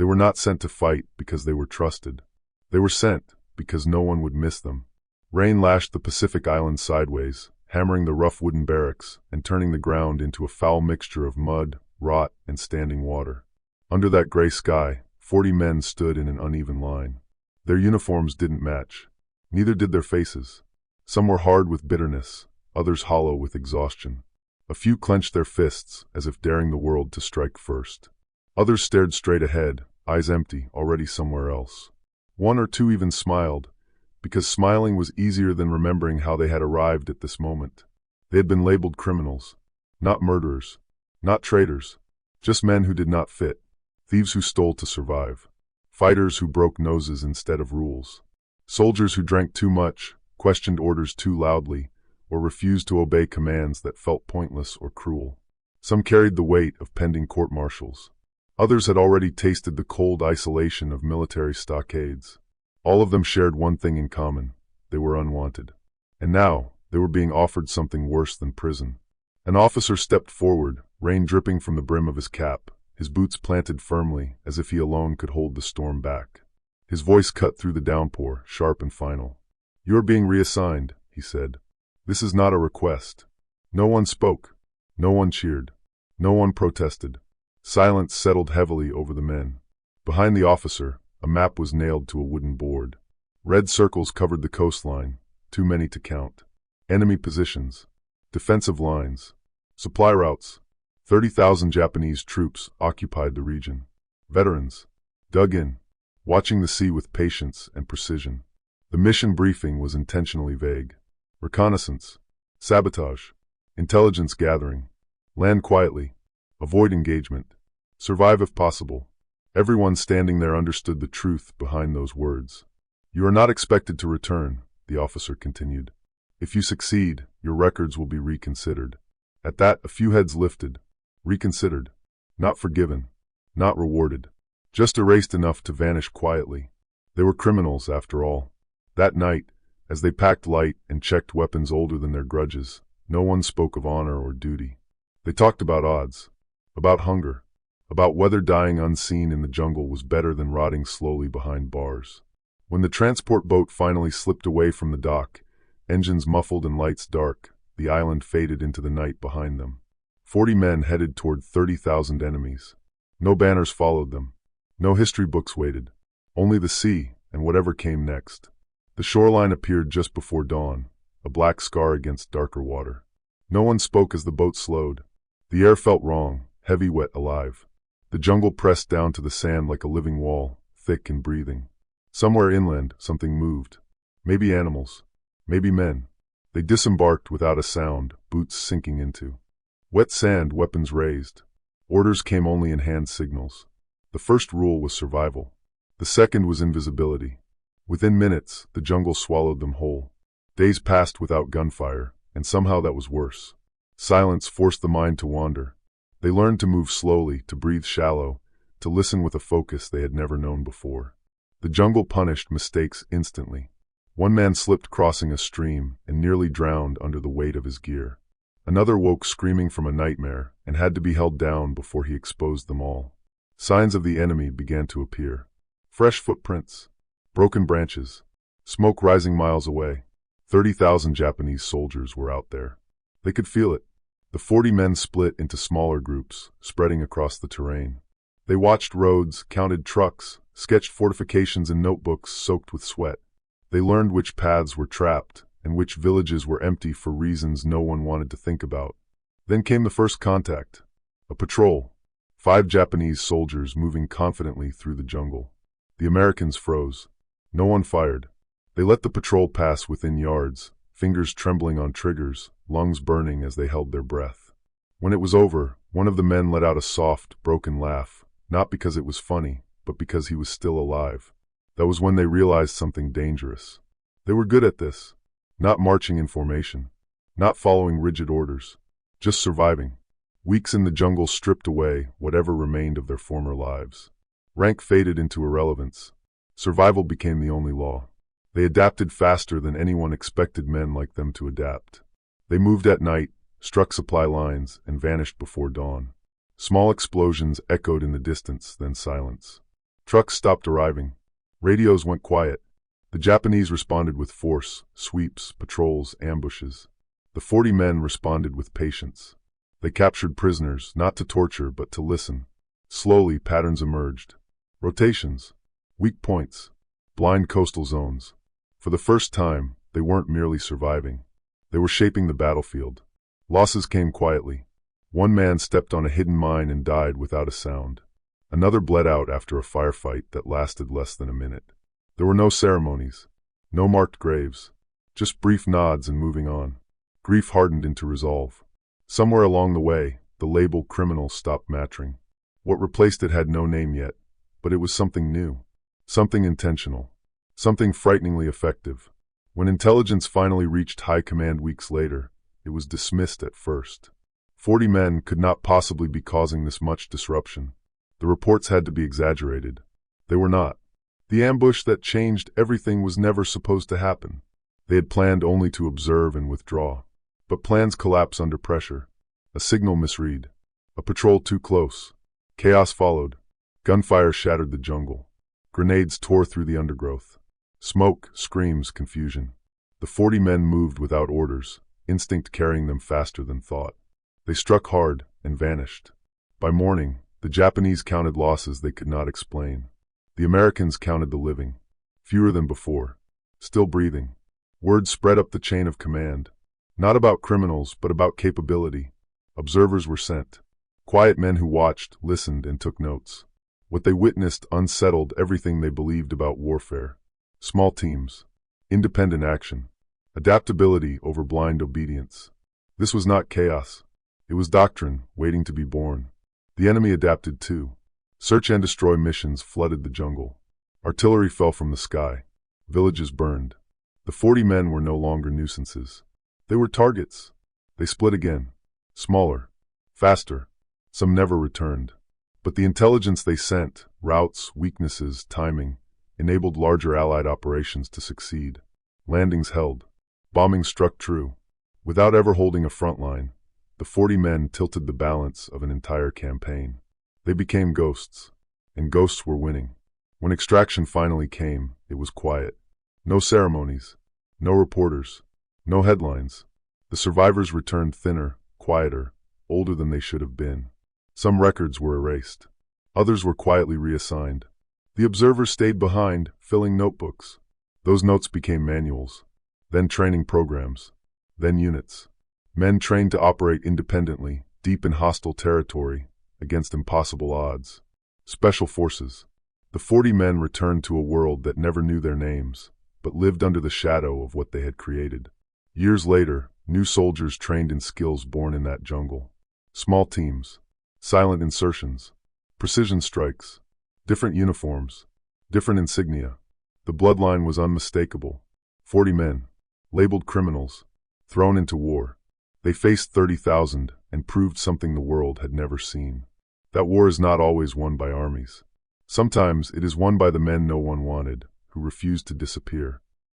They were not sent to fight because they were trusted. They were sent because no one would miss them. Rain lashed the Pacific Islands sideways, hammering the rough wooden barracks and turning the ground into a foul mixture of mud, rot, and standing water. Under that gray sky, 40 men stood in an uneven line. Their uniforms didn't match. Neither did their faces. Some were hard with bitterness, others hollow with exhaustion. A few clenched their fists as if daring the world to strike first. Others stared straight ahead, eyes empty, already somewhere else. One or two even smiled, because smiling was easier than remembering how they had arrived at this moment. They had been labeled criminals, not murderers, not traitors, just men who did not fit, thieves who stole to survive, fighters who broke noses instead of rules, soldiers who drank too much, questioned orders too loudly, or refused to obey commands that felt pointless or cruel. Some carried the weight of pending court-martials. Others had already tasted the cold isolation of military stockades. All of them shared one thing in common: they were unwanted. And now, they were being offered something worse than prison. An officer stepped forward, rain dripping from the brim of his cap, his boots planted firmly as if he alone could hold the storm back. His voice cut through the downpour, sharp and final. "You are being reassigned," he said. "This is not a request." No one spoke. No one cheered. No one protested. Silence settled heavily over the men. Behind the officer, a map was nailed to a wooden board. Red circles covered the coastline, too many to count. Enemy positions, defensive lines, supply routes. 30,000 Japanese troops occupied the region. Veterans, dug in, watching the sea with patience and precision. The mission briefing was intentionally vague. Reconnaissance, sabotage, intelligence gathering, land quietly, avoid engagement, survive if possible. Everyone standing there understood the truth behind those words. "You are not expected to return," the officer continued. "If you succeed, your records will be reconsidered." At that, a few heads lifted. Reconsidered. Not forgiven. Not rewarded. Just erased enough to vanish quietly. They were criminals, after all. That night, as they packed light and checked weapons older than their grudges, no one spoke of honor or duty. They talked about odds, about hunger, about whether dying unseen in the jungle was better than rotting slowly behind bars. When the transport boat finally slipped away from the dock, engines muffled and lights dark, the island faded into the night behind them. 40 men headed toward 30,000 enemies. No banners followed them. No history books waited. Only the sea and whatever came next. The shoreline appeared just before dawn, a black scar against darker water. No one spoke as the boat slowed. The air felt wrong, heavy, wet, alive. The jungle pressed down to the sand like a living wall, thick and breathing. Somewhere inland, something moved. Maybe animals. Maybe men. They disembarked without a sound, boots sinking into wet sand, weapons raised. Orders came only in hand signals. The first rule was survival. The second was invisibility. Within minutes, the jungle swallowed them whole. Days passed without gunfire, and somehow that was worse. Silence forced the mind to wander. They learned to move slowly, to breathe shallow, to listen with a focus they had never known before. The jungle punished mistakes instantly. One man slipped crossing a stream and nearly drowned under the weight of his gear. Another woke screaming from a nightmare and had to be held down before he exposed them all. Signs of the enemy began to appear. Fresh footprints, broken branches, smoke rising miles away. 30,000 Japanese soldiers were out there. They could feel it. The 40 men split into smaller groups, spreading across the terrain. They watched roads, counted trucks, sketched fortifications in notebooks soaked with sweat. They learned which paths were trapped and which villages were empty for reasons no one wanted to think about. Then came the first contact. A patrol. 5 Japanese soldiers moving confidently through the jungle. The Americans froze. No one fired. They let the patrol pass within yards, fingers trembling on triggers, lungs burning as they held their breath. When it was over, one of the men let out a soft, broken laugh, not because it was funny, but because he was still alive. That was when they realized something dangerous. They were good at this. Not marching in formation. Not following rigid orders. Just surviving. Weeks in the jungle stripped away whatever remained of their former lives. Rank faded into irrelevance. Survival became the only law. They adapted faster than anyone expected men like them to adapt. They moved at night, struck supply lines, and vanished before dawn. Small explosions echoed in the distance, then silence. Trucks stopped arriving. Radios went quiet. The Japanese responded with force, sweeps, patrols, ambushes. The 40 men responded with patience. They captured prisoners, not to torture, but to listen. Slowly, patterns emerged. Rotations, weak points, blind coastal zones. For the first time, they weren't merely surviving. They were shaping the battlefield. Losses came quietly. One man stepped on a hidden mine and died without a sound. Another bled out after a firefight that lasted less than a minute. There were no ceremonies, no marked graves, just brief nods and moving on. Grief hardened into resolve. Somewhere along the way, the label criminal stopped mattering. What replaced it had no name yet, but it was something new, something intentional, something frighteningly effective. When intelligence finally reached high command weeks later, it was dismissed at first. 40 men could not possibly be causing this much disruption. The reports had to be exaggerated. They were not. The ambush that changed everything was never supposed to happen. They had planned only to observe and withdraw. But plans collapse under pressure. A signal misread. A patrol too close. Chaos followed. Gunfire shattered the jungle. Grenades tore through the undergrowth. Smoke, screams, confusion. The 40 men moved without orders, instinct carrying them faster than thought. They struck hard and vanished. By morning, the Japanese counted losses they could not explain. The Americans counted the living. Fewer than before. Still breathing. Word spread up the chain of command. Not about criminals, but about capability. Observers were sent. Quiet men who watched, listened, and took notes. What they witnessed unsettled everything they believed about warfare. Small teams. Independent action. Adaptability over blind obedience. This was not chaos. It was doctrine, waiting to be born. The enemy adapted too. Search and destroy missions flooded the jungle. Artillery fell from the sky. Villages burned. The 40 men were no longer nuisances. They were targets. They split again. Smaller. Faster. Some never returned. But the intelligence they sent, routes, weaknesses, timing, enabled larger Allied operations to succeed. Landings held. Bombing struck true. Without ever holding a front line, the 40 men tilted the balance of an entire campaign. They became ghosts. And ghosts were winning. When extraction finally came, it was quiet. No ceremonies. No reporters. No headlines. The survivors returned thinner, quieter, older than they should have been. Some records were erased. Others were quietly reassigned. The observers stayed behind, filling notebooks. Those notes became manuals. Then training programs. Then units. Men trained to operate independently, deep in hostile territory, against impossible odds. Special forces. The 40 men returned to a world that never knew their names, but lived under the shadow of what they had created. Years later, new soldiers trained in skills born in that jungle. Small teams. Silent insertions. Precision strikes. Different uniforms. Different insignia. The bloodline was unmistakable. 40 men. Labeled criminals. Thrown into war. They faced 30,000 and proved something the world had never seen. That war is not always won by armies. Sometimes it is won by the men no one wanted, who refused to disappear.